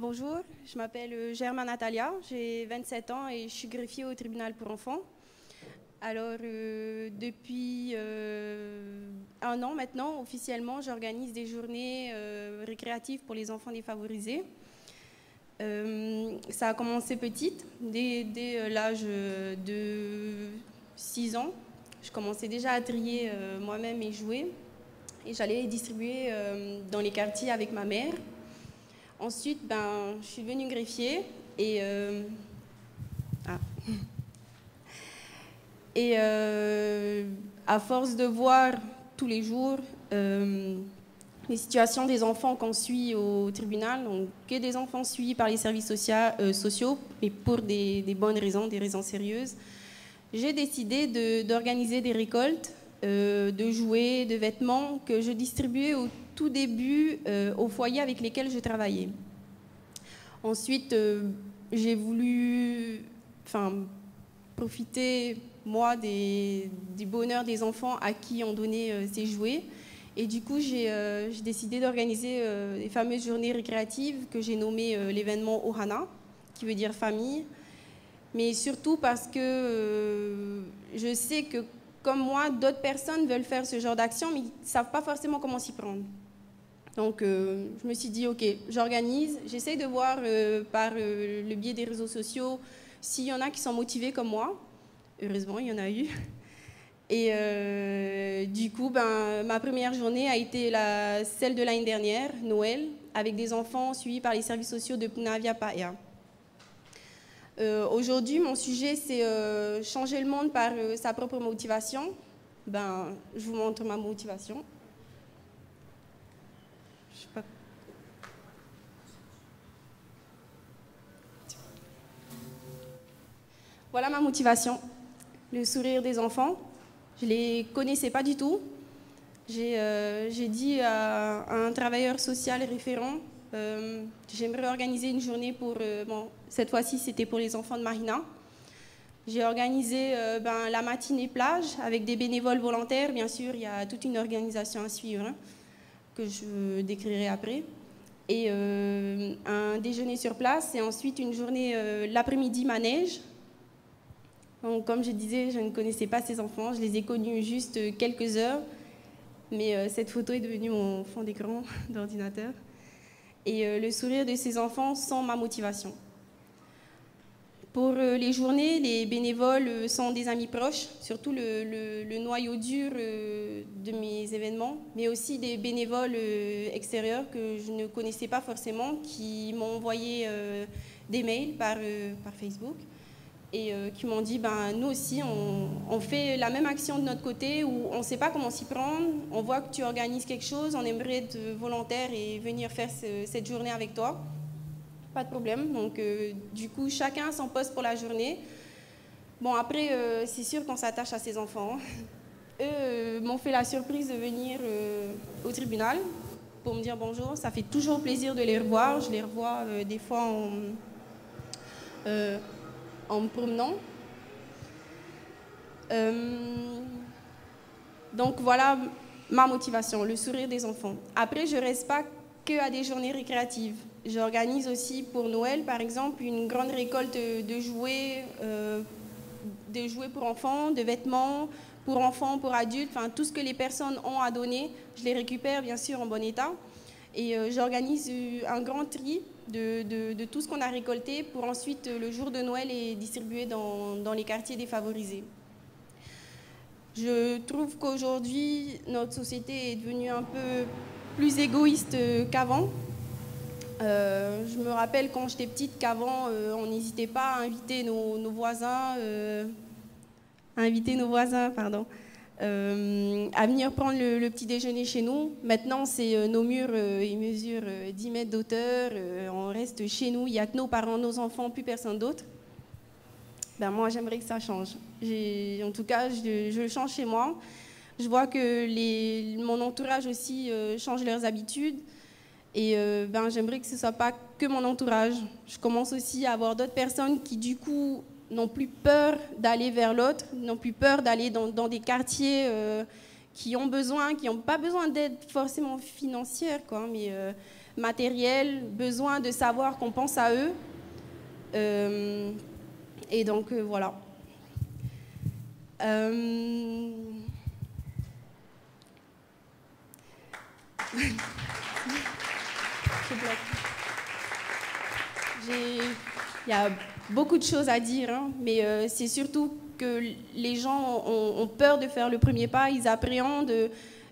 Bonjour, je m'appelle Germaine Natalia, j'ai 27 ans et je suis greffier au tribunal pour enfants. Alors, depuis un an maintenant, officiellement, j'organise des journées récréatives pour les enfants défavorisés. Ça a commencé petite, dès l'âge de 6 ans. Je commençais déjà à trier moi-même mes jouets et j'allais les distribuer dans les quartiers avec ma mère. Ensuite, je suis devenue greffier et, à force de voir tous les jours les situations des enfants qu'on suit au tribunal, donc que des enfants suivis par les services sociaux, et pour des bonnes raisons, des raisons sérieuses, j'ai décidé d'organiser des récoltes de jouets, de vêtements que je distribuais au tout début aux foyers avec lesquels je travaillais. Ensuite, j'ai voulu profiter, moi, du bonheur des enfants à qui on donnait ces jouets. Et du coup, j'ai décidé d'organiser les fameuses journées récréatives que j'ai nommées l'événement Ohana, qui veut dire famille. Mais surtout parce que je sais que, comme moi, d'autres personnes veulent faire ce genre d'action, mais ils ne savent pas forcément comment s'y prendre. Donc, je me suis dit, OK, j'organise, j'essaye de voir par le biais des réseaux sociaux s'il y en a qui sont motivés comme moi. Heureusement, il y en a eu. Et du coup, ma première journée a été celle de l'année dernière, Noël, avec des enfants suivis par les services sociaux de Punavia Paea. Aujourd'hui, mon sujet, c'est changer le monde par sa propre motivation. Je vous montre ma motivation. Je sais pas. Voilà ma motivation, le sourire des enfants. Je ne les connaissais pas du tout. J'ai dit à un travailleur social référent, j'aimerais organiser une journée pour, cette fois-ci c'était pour les enfants de Marina. J'ai organisé la matinée plage avec des bénévoles volontaires. Bien sûr, il y a toute une organisation à suivre que je décrirai après. Et un déjeuner sur place et ensuite une journée l'après-midi manège. Donc, comme je disais, je ne connaissais pas ces enfants, je les ai connus juste quelques heures, mais cette photo est devenue mon fond d'écran d'ordinateur. Et le sourire de ces enfants sont ma motivation. Pour les journées, les bénévoles sont des amis proches, surtout le noyau dur de mes événements, mais aussi des bénévoles extérieurs que je ne connaissais pas forcément, qui m'ont envoyé des mails par Facebook. Et qui m'ont dit, nous aussi, on fait la même action de notre côté, où on ne sait pas comment s'y prendre, on voit que tu organises quelque chose, on aimerait être volontaire et venir faire cette journée avec toi. Pas de problème, donc du coup, chacun a son poste pour la journée. Bon, après, c'est sûr qu'on s'attache à ses enfants. Eux m'ont fait la surprise de venir au tribunal pour me dire bonjour. Ça fait toujours plaisir de les revoir. Je les revois des fois en me promenant. Donc voilà ma motivation, le sourire des enfants. Après, je ne reste pas que à des journées récréatives. J'organise aussi pour Noël, par exemple, une grande récolte de jouets pour enfants, de vêtements pour enfants, pour adultes, enfin tout ce que les personnes ont à donner, je les récupère bien sûr en bon état. Et j'organise un grand tri de tout ce qu'on a récolté pour ensuite, le jour de Noël, les distribuer dans les quartiers défavorisés. Je trouve qu'aujourd'hui, notre société est devenue un peu plus égoïste qu'avant. Je me rappelle quand j'étais petite qu'avant, on n'hésitait pas à inviter nos voisins, à venir prendre le petit déjeuner chez nous. Maintenant, c'est nos murs, ils mesurent 10 mètres d'auteur, on reste chez nous, il n'y a que nos parents, nos enfants, plus personne d'autre. Moi, j'aimerais que ça change. En tout cas, je le change chez moi. Je vois que mon entourage aussi change leurs habitudes. Et j'aimerais que ce ne soit pas que mon entourage. Je commence aussi à avoir d'autres personnes qui, du coup, n'ont plus peur d'aller vers l'autre, n'ont plus peur d'aller dans des quartiers qui ont besoin, qui n'ont pas besoin d'aide forcément financière, quoi, mais matériel, besoin de savoir qu'on pense à eux. Et donc, voilà. Il y a beaucoup de choses à dire, hein, mais c'est surtout que les gens ont peur de faire le premier pas, ils appréhendent,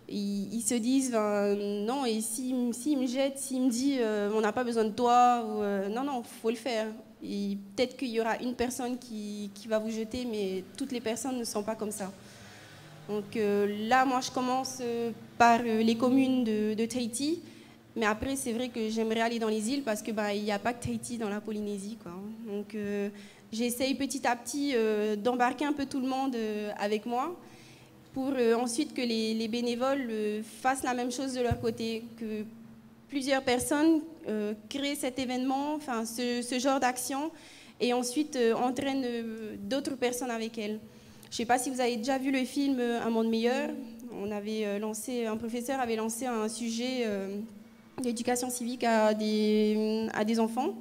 ils se disent non, et s'il me jette, s'il me dit on n'a pas besoin de toi, ou, non, il faut le faire. Peut-être qu'il y aura une personne qui va vous jeter, mais toutes les personnes ne sont pas comme ça. Donc là, moi, je commence par les communes de Tahiti. Mais après, c'est vrai que j'aimerais aller dans les îles parce qu'il n'y a pas que Tahiti dans la Polynésie, quoi. Donc j'essaye petit à petit d'embarquer un peu tout le monde avec moi pour ensuite que les bénévoles fassent la même chose de leur côté, que plusieurs personnes créent cet événement, enfin ce genre d'action, et ensuite entraînent d'autres personnes avec elles. Je ne sais pas si vous avez déjà vu le film Un monde meilleur. Un professeur avait lancé un sujet d'éducation civique à des enfants.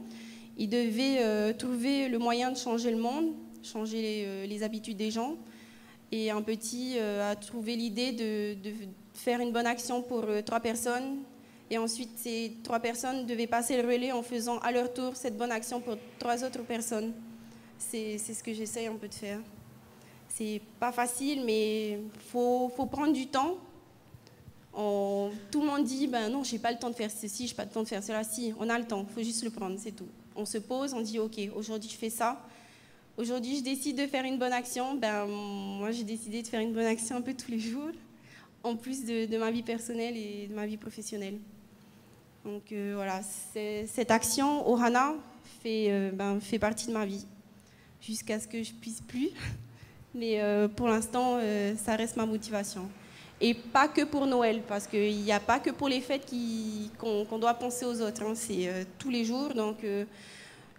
Ils devaient trouver le moyen de changer le monde, changer les habitudes des gens. Et un petit a trouvé l'idée de faire une bonne action pour 3 personnes. Et ensuite, ces 3 personnes devaient passer le relais en faisant à leur tour cette bonne action pour 3 autres personnes. C'est ce que j'essaye un peu de faire. C'est pas facile, mais il faut prendre du temps. Tout le monde dit, non, j'ai pas le temps de faire ceci, j'ai pas le temps de faire cela. Si, on a le temps, il faut juste le prendre, c'est tout. On se pose, on dit, ok, aujourd'hui je fais ça. Aujourd'hui je décide de faire une bonne action. Moi j'ai décidé de faire une bonne action un peu tous les jours, en plus de ma vie personnelle et de ma vie professionnelle. Donc voilà, cette action, Ohana, fait partie de ma vie, jusqu'à ce que je puisse plus. Mais pour l'instant, ça reste ma motivation. Et pas que pour Noël, parce qu'il n'y a pas que pour les fêtes qu'on doit penser aux autres, hein. C'est tous les jours. Donc,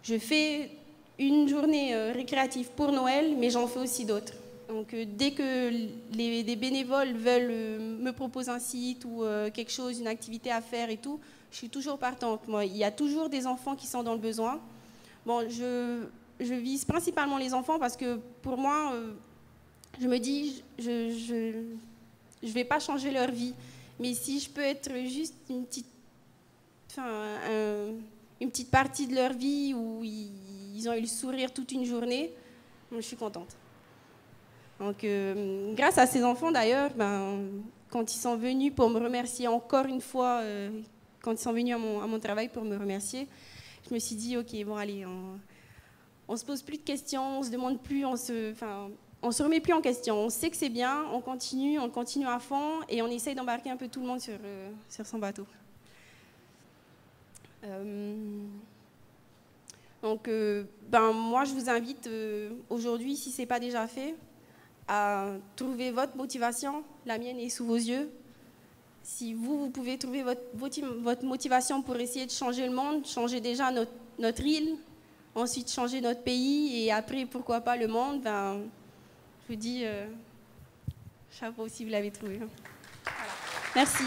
je fais une journée récréative pour Noël, mais j'en fais aussi d'autres. Donc, dès que des bénévoles veulent me proposer un site ou quelque chose, une activité à faire et tout, je suis toujours partante. Moi, il y a toujours des enfants qui sont dans le besoin. Bon, je vise principalement les enfants parce que pour moi, je me dis, je ne vais pas changer leur vie, mais si je peux être juste une petite partie de leur vie où ils ont eu le sourire toute une journée, je suis contente. Donc, grâce à ces enfants d'ailleurs, quand ils sont venus pour me remercier encore une fois, quand ils sont venus à mon travail pour me remercier, je me suis dit, ok, bon allez, on se pose plus de questions, on se demande plus, on se remet plus en question. On sait que c'est bien, on continue à fond et on essaye d'embarquer un peu tout le monde sur son bateau. Donc, moi, je vous invite aujourd'hui, si ce n'est pas déjà fait, à trouver votre motivation. La mienne est sous vos yeux. Si vous pouvez trouver votre motivation pour essayer de changer le monde, changer déjà notre île, ensuite changer notre pays et après, pourquoi pas le monde, je vous dis chapeau si vous l'avez trouvé. Voilà. Merci.